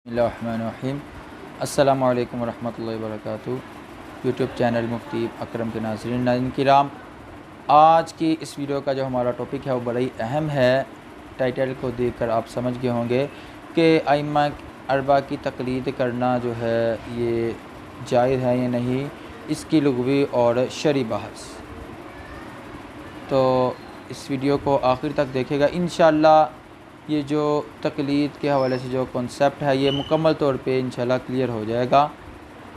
बिस्मिल्लाहिर्रहमानिर्रहीम। अस्सलामु अलैकुम वरहमतुल्लाहि वबरकातुहू। यूट्यूब चैनल मुफ्ती अकरम के नाज़रीन किराम, आज की इस वीडियो का जो हमारा टॉपिक है वो बड़ा ही अहम है। टाइटल को देखकर आप समझ गए होंगे कि अइम्मा अरबा की तक़लीद करना जो है ये जायज़ है या नहीं, इसकी लुग़वी और शरई बहस। तो इस वीडियो को आखिर तक देखेगा। इंशाअल्लाह ये जो तक़लीद के हवाले से जो कॉन्सेप्ट है ये मुकम्मल तौर पे इंशाअल्लाह क्लियर हो जाएगा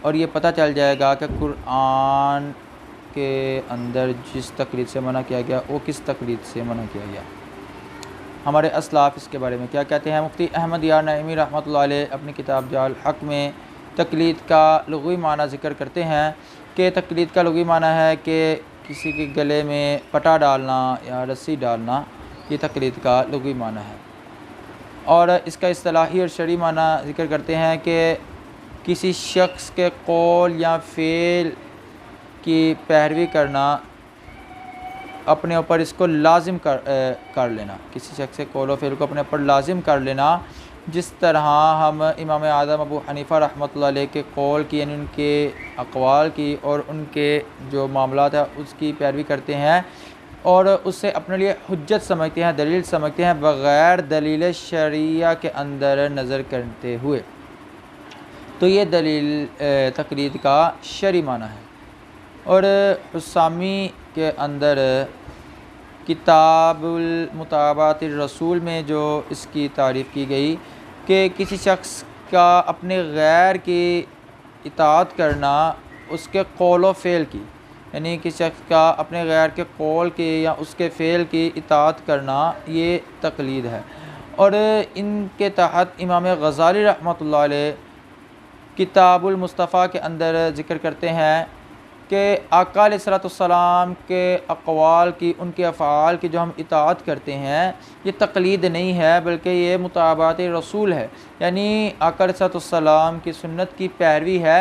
और ये पता चल जाएगा कि कुरान के अंदर जिस तक़लीद से मना किया गया वो किस तक़लीद से मना किया गया। हमारे असलाफ़ इसके बारे में क्या कहते हैं। मुफ्ती अहमद यार नईमी रहमतुल्लाह अलैह अपनी किताब जाल हक़ में तक़लीद का लुग़वी माना ज़िक्र करते हैं कि तक़लीद का लुग़वी माना है कि किसी के गले में पटा डालना या रस्सी डालना, ये तक़लीद का लुग़वी माना है। और इसका इस्तिलाही और शरई माना ज़िक्र करते हैं कि किसी शख्स के कौल या फ़ेल की पैरवी करना, अपने ऊपर इसको लाजिम कर लेना, किसी शख्स के कौल व फ़ेल को अपने ऊपर लाजिम कर लेना। जिस तरह हम इमाम आज़म अबू हनीफ़ा रहमतुल्लाह अलैह के कौल की यानी उनके अक़वाल की और उनके जो मामलात है उसकी पैरवी करते हैं और उससे अपने लिए हुज्जत समझते हैं, दलील समझते हैं, बग़ैर दलील शरिया के अंदर नज़र करते हुए, तो ये दलील तक़लीद का शरई माना है। और हुस्सामी के अंदर किताबुल मुताबातिर रसूल में जो इसकी तारीफ़ की गई कि किसी शख्स का अपने गैर की इताअत करना उसके कौल व फ़ेल की, यानी कि शख्स का अपने गैर के कौल की या उसके फ़ेल की इताअत करना ये तक़लीद है। और इनके तहत इमाम ग़ज़ाली रहमतुल्लाह अलैह किताबुल मुस्तफ़ा के अंदर ज़िक्र करते हैं कि आका अलैहिस्सलाम के अक़वाल की, उनके अफ़आल की जो हम इताअत करते हैं ये तक़लीद नहीं है बल्कि ये मुताबात रसूल है, यानी आका अलैहिस्सलाम की सुन्नत की पैरवी है,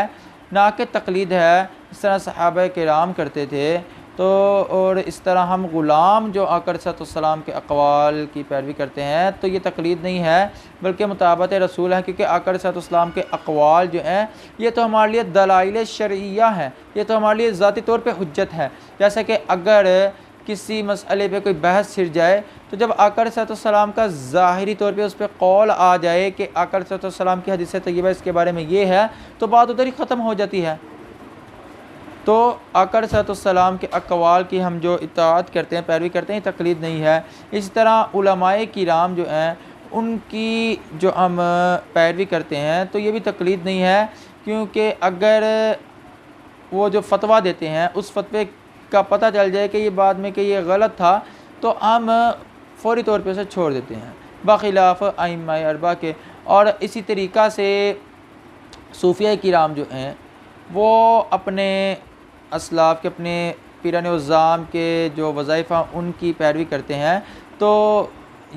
ना कि तक़लीद है। इस तरह सहाबा किराम करते थे, तो और इस तरह हम ग़ुलाम जो आका अलैहिस्सलाम के अक़वाल की पैरवी करते हैं तो ये तक़लीद नहीं है बल्कि मुताबत रसूल है, क्योंकि आका अलैहिस्सलाम के अक़वाल जो हैं ये तो हमारे लिए दलाइल शरइया हैं, ये तो हमारे लिए ज़ाती तौर पे हुज्जत है। जैसे कि अगर किसी मसले पे कोई बहस छिड़ जाए तो जब आका अलैहिस्सलाम का ज़ाहिरी तौर पे उस पर कौल आ जाए कि आका अलैहिस्सलाम की हदीस तय्यबा इसके बारे में ये है, तो बात उधर ही ख़त्म हो जाती है। तो आका अलैहिस्सलाम के अक़वाल की हम जो इताअत करते हैं, पैरवी करते हैं, तक़लीद नहीं है। इस तरह उलमाए किराम जो हैं उनकी जो हम पैरवी करते हैं तो ये भी तक़लीद नहीं है, क्योंकि अगर वो जो फ़तवा देते हैं उस फतवे का पता चल जाए कि ये बाद में कि ये गलत था तो हम फ़ौरी तौर पे उसे छोड़ देते हैं, बख़िलाफ़ अइम्मा अरबा के। और इसी तरीक़ा से सूफ़िया किराम जो हैं वो अपने असलाफ़ के, अपने पीरान उज़्ज़ाम के जो वज़ाइफ़ा उनकी पैरवी करते हैं, तो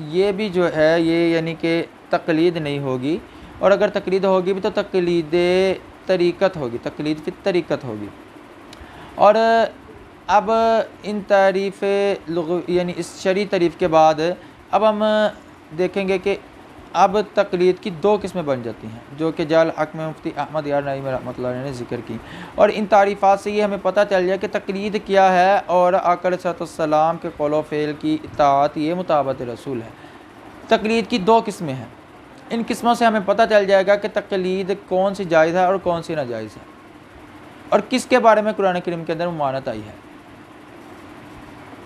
ये भी जो है ये यानी कि तक़लीद नहीं होगी। और अगर तक़लीद होगी भी तो तक़लीद तरीक़त होगी, तक़लीद फ़ी तरीक़त होगी। और अब इन तारीफ़ यानी इस शरई तारीफ़ के बाद अब हम देखेंगे कि अब तक़लीद की दो किस्में बन जाती हैं, जो कि जाल हक़ में मुफ्ती अहमद यार नईमी रहमतुल्लाह अलैह ने ज़िक्र की। और इन तारीफ़ात से ये हमें पता चल जाए कि तक़लीद क्या है और आका अलैहिस्सलाम के कौल व फ़ेल की इताअत ये मुताबत रसूल है। तक़लीद की दो किस्में हैं, इन किस्मों से हमें पता चल जाएगा कि तक़लीद कौन सी जायज़ है और कौन सी नाजायज़ है और किसके बारे में कुरान करीम के अंदर मुमानत आई है।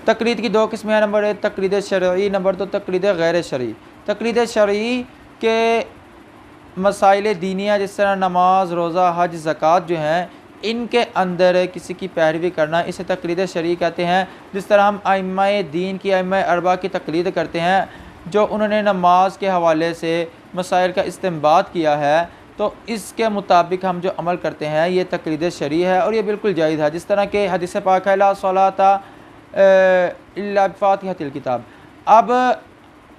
तक़लीद की दो किस्में हैं। नंबर 1 तक़लीद शरई, नंबर 2 तक़लीद गैर शरई। तक़लीद शरई के मसाइल दीनिया जिस तरह नमाज, रोज़ा, हज, ज़कात जो हैं इनके अंदर किसी की पैरवी करना इसे तक़लीद शरई कहते हैं। जिस तरह हम अइम्मा दीन की, अइम्मा अरबा की तक़लीद करते हैं जो उन्होंने नमाज के हवाले से मसाइल का इस्तिंबात किया है, तो इसके मुताबिक हम जो अमल करते हैं ये तक़लीद शरई है और ये बिल्कुल जायज़ है। जिस तरह के हदीस पाक है ला सलाता इल्ला बिफ़ातिहतिल किताब। अब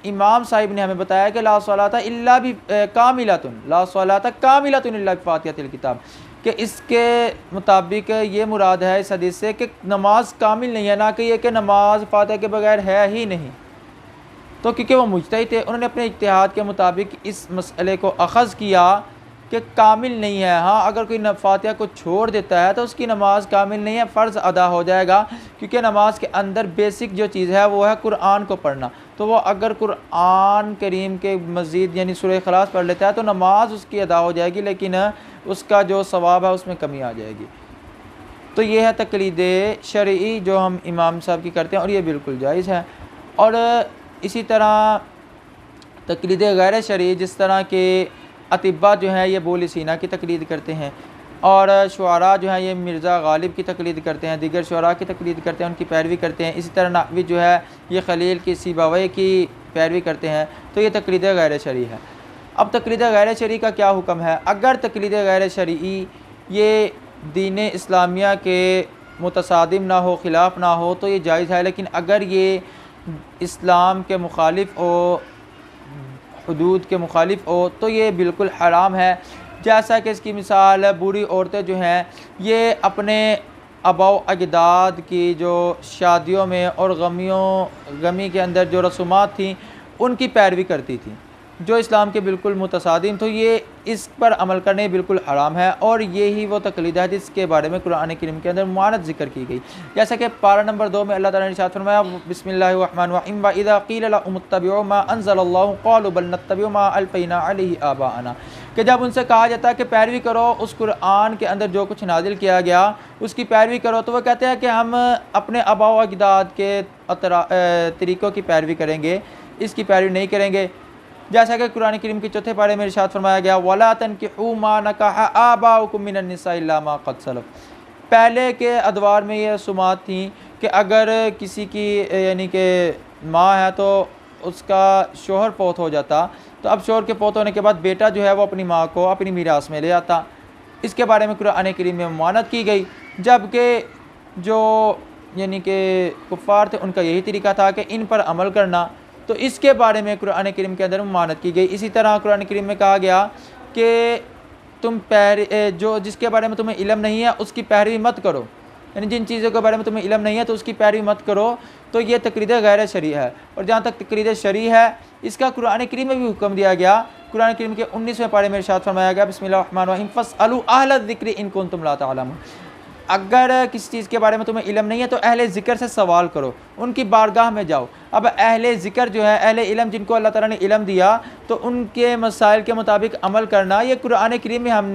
इमाम साहिब ने हमें बताया कि ला सलाता इल्ला बि कामिलतुन, ला सलाता कामिलतुन इल्ला बिफ़ातिहतिल किताब, कि इसके मुताबिक ये मुराद है इस हदीस से कि नमाज कामिल नहीं है, ना कि ये कि नमाज फ़ातिहा के बगैर है ही नहीं। तो क्योंकि वो मुजतहिद थे, उन्होंने अपने इज्तिहाद के मुताबिक इस मसले को अख़ज़ किया कि कामिल नहीं है। हाँ, अगर कोई फातिहा को छोड़ देता है तो उसकी नमाज कामिल नहीं है, फ़र्ज़ अदा हो जाएगा, क्योंकि नमाज के अंदर बेसिक जो चीज़ है वो है कुरान को पढ़ना। तो वो अगर कुरान करीम के मज़ीद यानी सूरह इखलास पढ़ लेता है तो नमाज उसकी अदा हो जाएगी, लेकिन उसका जो सवाब है उसमें कमी आ जाएगी। तो ये है तक़लीद शरई जो हम इमाम साहब की करते हैं, और ये बिल्कुल जायज़ है। और इसी तरह तक़लीद गैर शरई, जिस तरह के अतिब्बा जो हैं ये बोल सीना की तक़लीद करते हैं, और शुआरा जो हैं ये मिर्ज़ा गालिब की तक़लीद करते हैं, दीगर शुआरा की तक़लीद करते हैं, उनकी पैरवी करते हैं। इसी तरह नाहवी जो है ये खलील की सिबावई की पैरवी करते हैं। तो ये तक़लीद गैर शरई है। अब तक़लीद गैर शरई का क्या हुक्म है? अगर तक़लीद गैर शरई ये दीन इस्लामिया के मुतसादिम ना हो, ख़िलाफ़ ना हो, तो ये जायज़ है। लेकिन अगर ये इस्लाम के मुखालिफ हो, हुदूद के मुखालिफ हो, तो ये बिल्कुल हराम है। जैसा कि इसकी मिसाल बूढ़ी औरतें जो हैं ये अपने आबाओ अजदाद की जो शादियों में और गमी के अंदर जो रसूमात थी उनकी पैरवी करती थी, जो इस्लाम के बिल्कुल मुतसादिम। तो ये इस पर अमल करने बिल्कुल हराम है, और यही वो तक़लीद है जिसके बारे में कुरान करीम के अंदर मुआनत ज़िक्र की गई। जैसा कि पारा नंबर 2 में अल्लाह ताला ने इरशाद फरमाया, बिस्मिल्लाहिर्रहमानिर्रहीम, व इज़ा क़ील लहुम इत्तबिऊ मा अंज़लल्लाहु क़ालू बल नत्तबिऊ मा अलफ़ैना अलैहि आबाअना, कि जब उनसे कहा जाता है कि पैरवी करो उस कुरान के अंदर जो कुछ नाजिल किया गया उसकी पैरवी करो, तो वह कहते हैं कि हम अपने आबाओ अजदाद के तरीक़ों की पैरवी करेंगे, इसकी पैरवी नहीं करेंगे। जैसा कि कुरान करीम के चौथे पारे में इरशाद फरमाया गया, वला तनकिहू मा नकाह आबाउकुम मिनन निसा इल्ला मा क़द सलफ़। पहले के अदवार में ये रसूमात थी कि अगर किसी की यानी कि माँ है तो उसका शोहर फौत हो जाता, तो अब शोहर के फौत होने के बाद बेटा जो है वो अपनी माँ को अपनी मीरास में ले आता। इसके बारे में कुरान करीम में मुआनत की गई, जबकि जो यानी कि कुफ़ार थे उनका यही तरीका था कि इन पर अमल करना। तो इसके बारे में कुरान करीम के अंदर मुआनत की गई। इसी तरह कुरान करीम में कहा गया कि तुम जो जिसके बारे में तुम्हें इल्म नहीं है उसकी पैरवी मत करो, यानी जिन चीज़ों के बारे में तुम्हें इल्म नहीं है तो उसकी पैरवी मत करो। तो ये तक़लीद गैर शरई है। और जहाँ तक तक़लीद शरई है, इसका कुरान करीम में भी हुक्म दिया गया। कुरान करीम के 19वें पारे में इरशाद फरमाया गया, बिस्मिल्लाहिर्रहमानिर्रहीम, फ़स्अलू अहल ज़िक्रि इन कुन्तुम ला तअलमून। अगर किसी चीज़ के बारे में तुम्हें इल्म नहीं है तो अहले ज़िक्र से सवाल करो, उनकी बारगाह में जाओ। अब अहले ज़िक्र जो है, अहले इल्म, जिनको अल्लाह ताला ने इल्म दिया, तो उनके मसाइल के मुताबिक अमल करना ये कुरान करीम में हम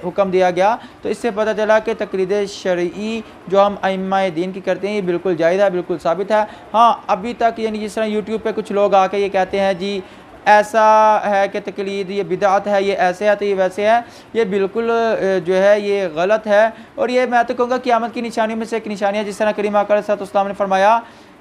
हुक्म दिया गया। तो इससे पता चला कि तक़लीद शरई जो हम अइम्मा दीन की करते हैं ये बिल्कुल जायज़ है, बिल्कुल साबित है। हाँ, अभी तक यानी जिस तरह यूट्यूब पर कुछ लोग आके ये कहते हैं जी ऐसा है कि तक़लीद ये बिदअत है, ये ऐसे है तो ये वैसे है, ये बिल्कुल जो है ये गलत है। और ये मैं तो कहूँगा क़यामत की निशानियों में से एक निशानी है। जिस तरह करीम अलैहिस्सलाम ने फरमाया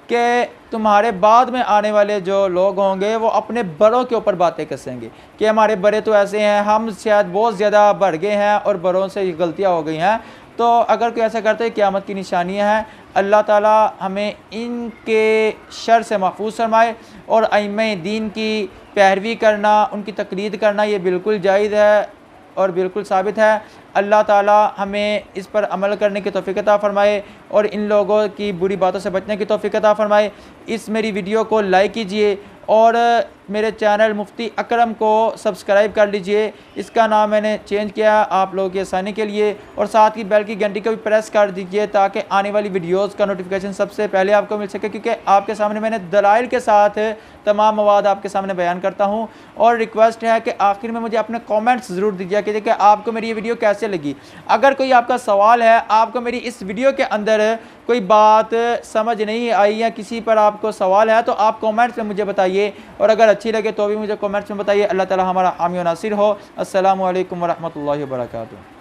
कि तुम्हारे बाद में आने वाले जो लोग होंगे वो अपने बड़ों के ऊपर बातें कसेंगे कि हमारे बड़े तो ऐसे हैं, हम शायद बहुत ज़्यादा बढ़ गए हैं और बड़ों से गलतियाँ हो गई हैं। तो अगर कोई ऐसा करते हैं, क़यामत की निशानियाँ हैं। अल्लाह ताला हमें इनके शर से महफूज फरमाए, और अइम्मा दीन की पैरवी करना, उनकी तक़लीद करना ये बिल्कुल जायज़ है और बिल्कुल साबित है। अल्लाह ताला हमें इस पर अमल करने की तौफ़ीक़ अता फ़रमाए और इन लोगों की बुरी बातों से बचने की तौफ़ीक़ अता फ़रमाए। इस मेरी वीडियो को लाइक कीजिए और मेरे चैनल मुफ्ती अकरम को सब्सक्राइब कर लीजिए। इसका नाम मैंने चेंज किया आप लोगों की आसानी के लिए, और साथ ही बेल की घंटी को भी प्रेस कर दीजिए ताकि आने वाली वीडियोस का नोटिफिकेशन सबसे पहले आपको मिल सके, क्योंकि आपके सामने मैंने दलाइल के साथ तमाम मवाद आपके सामने बयान करता हूं। और रिक्वेस्ट है कि आखिर में मुझे अपने कमेंट्स ज़रूर दीजिए कि आपको मेरी ये वीडियो कैसे लगी। अगर कोई आपका सवाल है, आपको मेरी इस वीडियो के अंदर कोई बात समझ नहीं आई या किसी पर आपको सवाल है तो आप कमेंट्स में मुझे बताइए, और अगर अच्छी लगे तो भी मुझे कमेंट्स में बताइए। अल्लाह ताला हमारा हामी व नासिर हो। अस्सलामु अलैकुम व रहमतुल्लाहि व बरकातुहू।